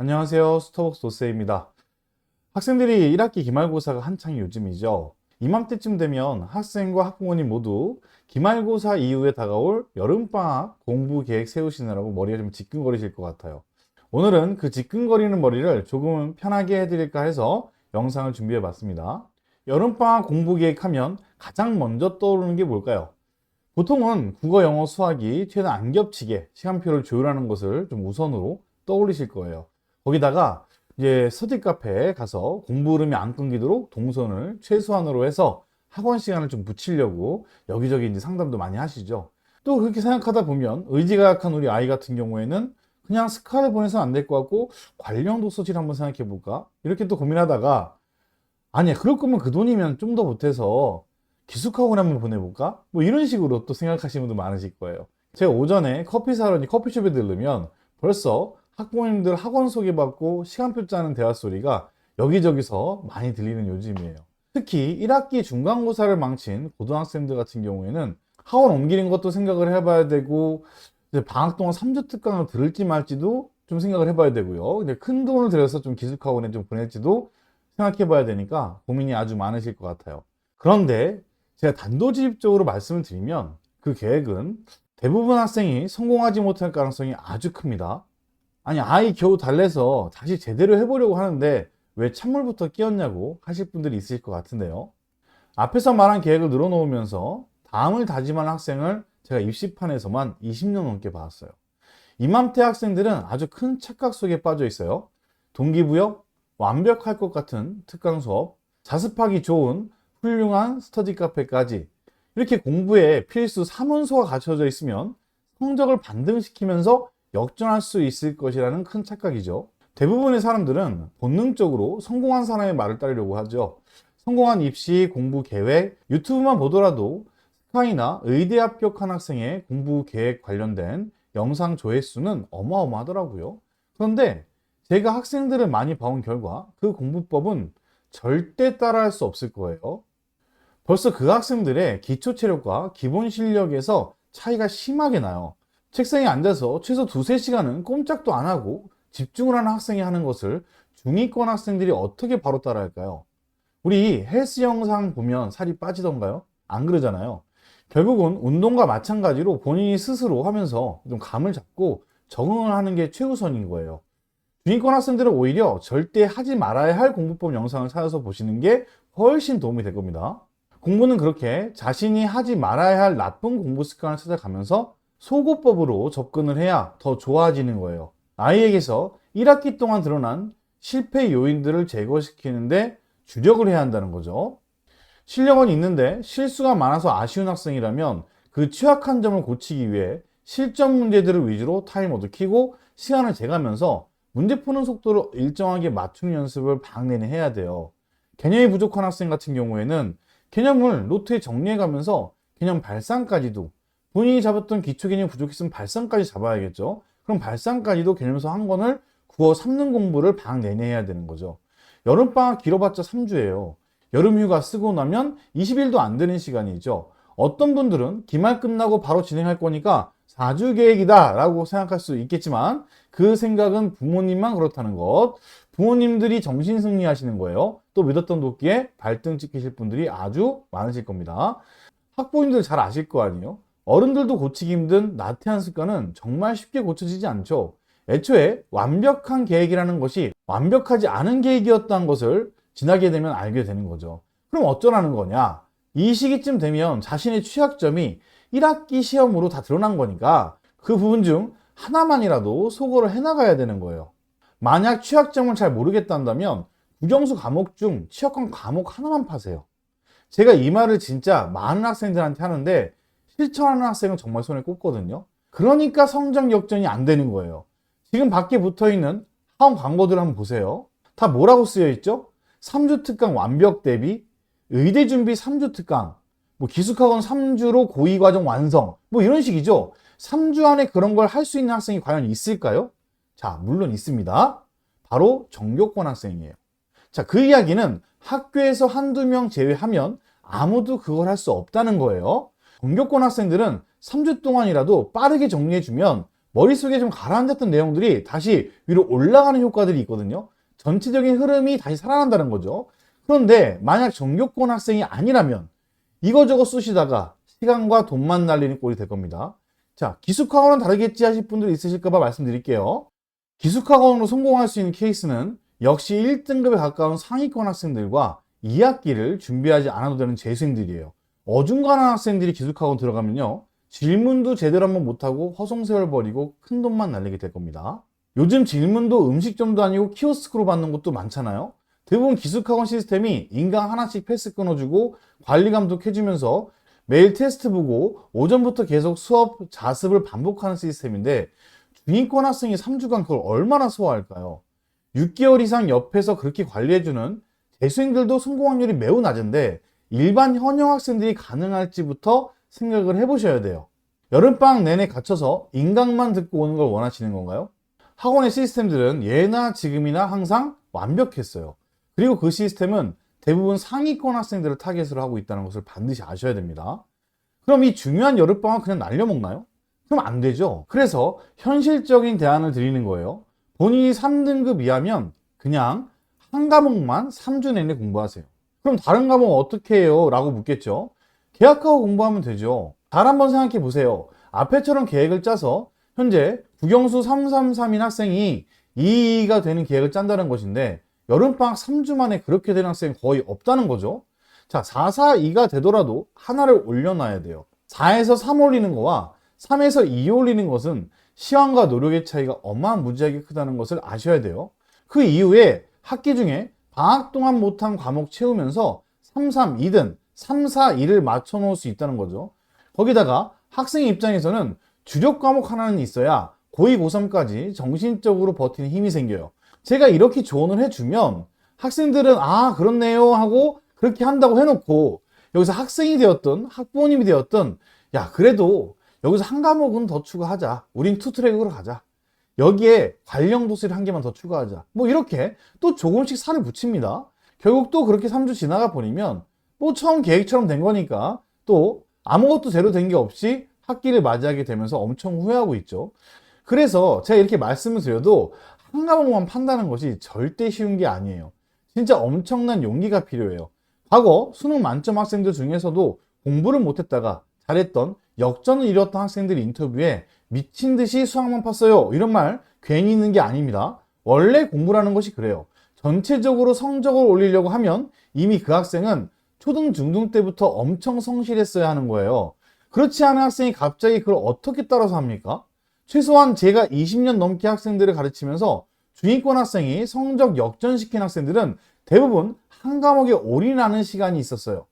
안녕하세요. 스타벅스 도세입니다. 학생들이 1학기 기말고사가 한창 요즘이죠. 이맘때쯤 되면 학생과 학부모님 모두 기말고사 이후에 다가올 여름방학 공부 계획 세우시느라고 머리가 좀 지끈거리실 것 같아요. 오늘은 그 지끈거리는 머리를 조금 편하게 해드릴까 해서 영상을 준비해 봤습니다. 여름방학 공부 계획하면 가장 먼저 떠오르는 게 뭘까요? 보통은 국어, 영어, 수학이 최대한 안 겹치게 시간표를 조율하는 것을 좀 우선으로 떠올리실 거예요. 거기다가 이제 스터디 카페에 가서 공부 흐름이 안 끊기도록 동선을 최소한으로 해서 학원 시간을 좀 붙이려고 여기저기 이제 상담도 많이 하시죠. 또 그렇게 생각하다 보면 의지가 약한 우리 아이 같은 경우에는 그냥 스카를 보내서는 안 될 것 같고 관련 독서실 한번 생각해 볼까? 이렇게 또 고민하다가 아니야, 그럴 거면 그 돈이면 좀 더 보태서 기숙학원 한번 보내볼까? 뭐 이런 식으로 또 생각하시는 분들 많으실 거예요. 제가 오전에 커피 사러 커피숍에 들르면 벌써 학부모님들 학원 소개받고 시간표 짜는 대화 소리가 여기저기서 많이 들리는 요즘이에요. 특히 1학기 중간고사를 망친 고등학생들 같은 경우에는 학원 옮기는 것도 생각을 해봐야 되고 이제 방학 동안 3주 특강을 들을지 말지도 좀 생각을 해봐야 되고요. 근데 큰 돈을 들여서 좀 기숙학원에 좀 보낼지도 생각해 봐야 되니까 고민이 아주 많으실 것 같아요. 그런데 제가 단도직입적으로 말씀을 드리면 그 계획은 대부분 학생이 성공하지 못할 가능성이 아주 큽니다. 아니, 아이 겨우 달래서 다시 제대로 해보려고 하는데 왜 찬물부터 끼얹냐고 하실 분들이 있으실 것 같은데요. 앞에서 말한 계획을 늘어놓으면서 다음을 다짐하는 학생을 제가 입시판에서만 20년 넘게 봤어요. 이맘때 학생들은 아주 큰 착각 속에 빠져 있어요. 동기부여, 완벽할 것 같은 특강 수업, 자습하기 좋은 훌륭한 스터디 카페까지 이렇게 공부에 필수 3원소가 갖춰져 있으면 성적을 반등시키면서 역전할 수 있을 것이라는 큰 착각이죠. 대부분의 사람들은 본능적으로 성공한 사람의 말을 따르려고 하죠. 성공한 입시, 공부 계획, 유튜브만 보더라도 스카이나 의대 합격한 학생의 공부 계획 관련된 영상 조회수는 어마어마하더라고요. 그런데 제가 학생들을 많이 봐온 결과 그 공부법은 절대 따라할 수 없을 거예요. 벌써 그 학생들의 기초 체력과 기본 실력에서 차이가 심하게 나요. 책상에 앉아서 최소 두세 시간은 꼼짝도 안 하고 집중을 하는 학생이 하는 것을 중위권 학생들이 어떻게 바로 따라할까요? 우리 헬스 영상 보면 살이 빠지던가요? 안 그러잖아요. 결국은 운동과 마찬가지로 본인이 스스로 하면서 좀 감을 잡고 적응을 하는 게 최우선인 거예요. 중위권 학생들은 오히려 절대 하지 말아야 할 공부법 영상을 찾아서 보시는 게 훨씬 도움이 될 겁니다. 공부는 그렇게 자신이 하지 말아야 할 나쁜 공부 습관을 찾아가면서 소고법으로 접근을 해야 더 좋아지는 거예요. 아이에게서 1학기 동안 드러난 실패 요인들을 제거시키는데 주력을 해야 한다는 거죠. 실력은 있는데 실수가 많아서 아쉬운 학생이라면 그 취약한 점을 고치기 위해 실전 문제들을 위주로 타이머도 켜고 시간을 재가면서 문제 푸는 속도를 일정하게 맞추는 연습을 방학 내내 해야 돼요. 개념이 부족한 학생 같은 경우에는 개념을 노트에 정리해가면서 개념 발상까지도 본인이 잡았던 기초 개념이 부족했으면 발상까지 잡아야겠죠. 그럼 발상까지도 개념서 한 권을 국어 3능 공부를 방학 내내 해야 되는 거죠. 여름방학 길어봤자 3주예요. 여름휴가 쓰고 나면 20일도 안 되는 시간이죠. 어떤 분들은 기말 끝나고 바로 진행할 거니까 4주 계획이다 라고 생각할 수 있겠지만 그 생각은 부모님만 그렇다는 것. 부모님들이 정신승리 하시는 거예요. 또 믿었던 도끼에 발등 찍히실 분들이 아주 많으실 겁니다. 학부모님들 잘 아실 거 아니에요? 어른들도 고치기 힘든 나태한 습관은 정말 쉽게 고쳐지지 않죠. 애초에 완벽한 계획이라는 것이 완벽하지 않은 계획이었다는 것을 지나게 되면 알게 되는 거죠. 그럼 어쩌라는 거냐? 이 시기쯤 되면 자신의 취약점이 1학기 시험으로 다 드러난 거니까 그 부분 중 하나만이라도 소거를 해나가야 되는 거예요. 만약 취약점을 잘 모르겠다면 국영수 과목 중 취약한 과목 하나만 파세요. 제가 이 말을 진짜 많은 학생들한테 하는데 실천하는 학생은 정말 손에 꼽거든요. 그러니까 성적 역전이 안 되는 거예요. 지금 밖에 붙어있는 학원 광고들 한번 보세요. 다 뭐라고 쓰여 있죠? 3주 특강 완벽 대비, 의대 준비 3주 특강, 뭐 기숙학원 3주로 고의과정 완성, 뭐 이런 식이죠. 3주 안에 그런 걸 할 수 있는 학생이 과연 있을까요? 자, 물론 있습니다. 바로 정교권 학생이에요. 자, 그 이야기는 학교에서 한두 명 제외하면 아무도 그걸 할 수 없다는 거예요. 정교권 학생들은 3주 동안이라도 빠르게 정리해주면 머릿속에 좀 가라앉았던 내용들이 다시 위로 올라가는 효과들이 있거든요. 전체적인 흐름이 다시 살아난다는 거죠. 그런데 만약 전교권 학생이 아니라면 이거저거 쑤시다가 시간과 돈만 날리는 꼴이 될 겁니다. 자, 기숙학원은 다르겠지 하실 분들 있으실까봐 말씀드릴게요. 기숙학원으로 성공할 수 있는 케이스는 역시 1등급에 가까운 상위권 학생들과 2학기를 준비하지 않아도 되는 재수생들이에요. 어중간한 학생들이 기숙학원 들어가면요, 질문도 제대로 한번 못하고 허송세월 버리고 큰 돈만 날리게 될 겁니다. 요즘 질문도 음식점도 아니고 키오스크로 받는 것도 많잖아요. 대부분 기숙학원 시스템이 인강 하나씩 패스 끊어주고 관리 감독해주면서 매일 테스트 보고 오전부터 계속 수업 자습을 반복하는 시스템인데, 중위권 학생이 3주간 그걸 얼마나 소화할까요? 6개월 이상 옆에서 그렇게 관리해주는 재수생들도 성공 확률이 매우 낮은데 일반 현역 학생들이 가능할지부터 생각을 해보셔야 돼요. 여름방학 내내 갇혀서 인강만 듣고 오는 걸 원하시는 건가요? 학원의 시스템들은 예나 지금이나 항상 완벽했어요. 그리고 그 시스템은 대부분 상위권 학생들을 타겟으로 하고 있다는 것을 반드시 아셔야 됩니다. 그럼 이 중요한 여름방학 그냥 날려먹나요? 그럼 안 되죠. 그래서 현실적인 대안을 드리는 거예요. 본인이 3등급 이하면 그냥 한 과목만 3주 내내 공부하세요. 그럼 다른 과목 어떻게 해요? 라고 묻겠죠. 계약하고 공부하면 되죠. 잘 한번 생각해 보세요. 앞에처럼 계획을 짜서 현재 국영수 333인 학생이 2가 되는 계획을 짠다는 것인데 여름방학 3주 만에 그렇게 되는 학생이 거의 없다는 거죠. 자, 442가 되더라도 하나를 올려놔야 돼요. 4에서 3 올리는 거와 3에서 2 올리는 것은 시간과 노력의 차이가 어마무지하게 크다는 것을 아셔야 돼요. 그 이후에 학기 중에 방학 동안 못한 과목 채우면서 332든 342를 맞춰 놓을 수 있다는 거죠. 거기다가 학생 입장에서는 주력 과목 하나는 있어야 고2, 고3까지 정신적으로 버티는 힘이 생겨요. 제가 이렇게 조언을 해주면 학생들은 아 그렇네요 하고 그렇게 한다고 해놓고 여기서 학생이 되었든 학부모님이 되었든 야 그래도 여기서 한 과목은 더 추가하자. 우린 투트랙으로 가자. 여기에 관련 도서를 한 개만 더 추가하자. 뭐 이렇게 또 조금씩 살을 붙입니다. 결국 또 그렇게 3주 지나가 버리면 뭐 처음 계획처럼 된 거니까 또 아무것도 제로 된 게 없이 학기를 맞이하게 되면서 엄청 후회하고 있죠. 그래서 제가 이렇게 말씀을 드려도 한 과목만 판다는 것이 절대 쉬운 게 아니에요. 진짜 엄청난 용기가 필요해요. 과거 수능 만점 학생들 중에서도 공부를 못했다가 잘했던 역전을 이뤘던 학생들 인터뷰에 미친 듯이 수학만 팠어요. 이런 말 괜히 있는 게 아닙니다. 원래 공부라는 것이 그래요. 전체적으로 성적을 올리려고 하면 이미 그 학생은 초등, 중등 때부터 엄청 성실했어야 하는 거예요. 그렇지 않은 학생이 갑자기 그걸 어떻게 따라서 합니까? 최소한 제가 20년 넘게 학생들을 가르치면서 중위권 학생이 성적 역전시킨 학생들은 대부분 한 과목에 올인하는 시간이 있었어요.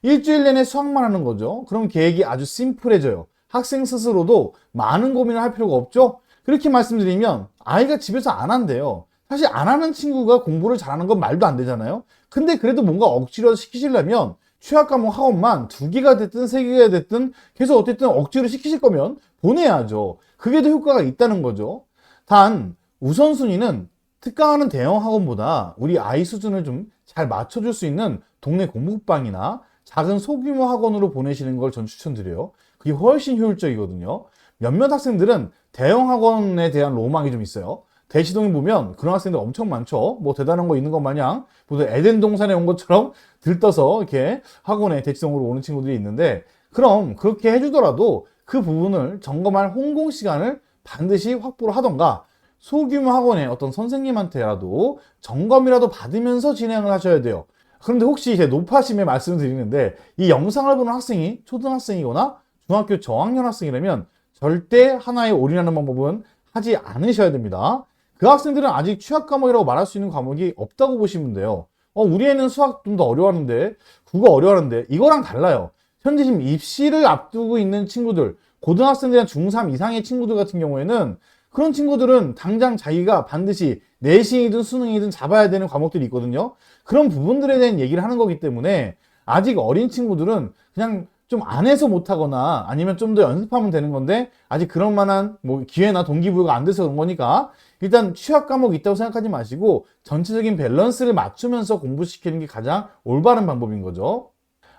일주일 내내 수학만 하는 거죠. 그럼 계획이 아주 심플해져요. 학생 스스로도 많은 고민을 할 필요가 없죠. 그렇게 말씀드리면 아이가 집에서 안 한대요. 사실 안 하는 친구가 공부를 잘하는 건 말도 안 되잖아요. 근데 그래도 뭔가 억지로 시키시려면 취약 과목 학원만 2개가 됐든 3개가 됐든 계속 어쨌든 억지로 시키실 거면 보내야죠. 그게 더 효과가 있다는 거죠. 단 우선순위는 특강하는 대형 학원보다 우리 아이 수준을 좀 잘 맞춰줄 수 있는 동네 공부방이나 작은 소규모 학원으로 보내시는 걸 전 추천드려요. 그게 훨씬 효율적이거든요. 몇몇 학생들은 대형 학원에 대한 로망이 좀 있어요. 대시동에 보면 그런 학생들 엄청 많죠. 뭐 대단한 거 있는 것 마냥 무슨 에덴 동산에 온 것처럼 들떠서 이렇게 학원에 대치동으로 오는 친구들이 있는데, 그럼 그렇게 해주더라도 그 부분을 점검할 홍공 시간을 반드시 확보를 하던가 소규모 학원의 어떤 선생님한테라도 점검이라도 받으면서 진행을 하셔야 돼요. 그런데 혹시 이제 높아심에 말씀드리는데 이 영상을 보는 학생이 초등학생이거나 중학교 저학년 학생이라면 절대 하나에 올인하는 방법은 하지 않으셔야 됩니다. 그 학생들은 아직 취약 과목이라고 말할 수 있는 과목이 없다고 보시면 돼요. 우리 애는 수학 좀 더 어려워하는데, 국어 어려워하는데, 이거랑 달라요. 현재 지금 입시를 앞두고 있는 친구들, 고등학생들이나 중3 이상의 친구들 같은 경우에는 그런 친구들은 당장 자기가 반드시 내신이든 수능이든 잡아야 되는 과목들이 있거든요. 그런 부분들에 대한 얘기를 하는 거기 때문에 아직 어린 친구들은 그냥 좀 안 해서 못하거나 아니면 좀 더 연습하면 되는 건데 아직 그런 만한 뭐 기회나 동기부여가 안 돼서 그런 거니까 일단 취약 과목이 있다고 생각하지 마시고 전체적인 밸런스를 맞추면서 공부시키는 게 가장 올바른 방법인 거죠.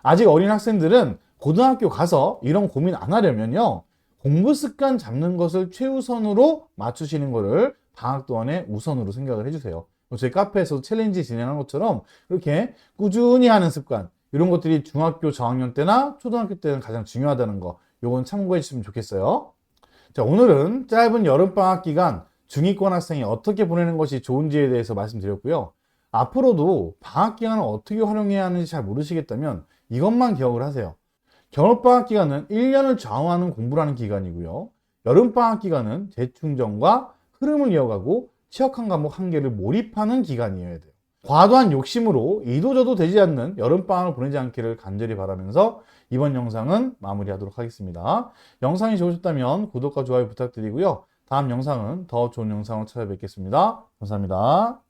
아직 어린 학생들은 고등학교 가서 이런 고민 안 하려면요, 공부 습관 잡는 것을 최우선으로 맞추시는 거를 방학 동안에 우선으로 생각을 해주세요. 저희 카페에서 챌린지 진행한 것처럼 이렇게 꾸준히 하는 습관, 이런 것들이 중학교 저학년 때나 초등학교 때는 가장 중요하다는 거, 요건 참고해 주시면 좋겠어요. 자, 오늘은 짧은 여름방학 기간 중위권 학생이 어떻게 보내는 것이 좋은지에 대해서 말씀드렸고요. 앞으로도 방학 기간을 어떻게 활용해야 하는지 잘 모르시겠다면 이것만 기억을 하세요. 겨울방학 기간은 1년을 좌우하는 공부라는 기간이고요. 여름방학 기간은 재충전과 흐름을 이어가고 취약한 과목 한 개를 몰입하는 기간이어야 돼요. 과도한 욕심으로 이도저도 되지 않는 여름방학을 보내지 않기를 간절히 바라면서 이번 영상은 마무리하도록 하겠습니다. 영상이 좋으셨다면 구독과 좋아요 부탁드리고요. 다음 영상은 더 좋은 영상으로 찾아뵙겠습니다. 감사합니다.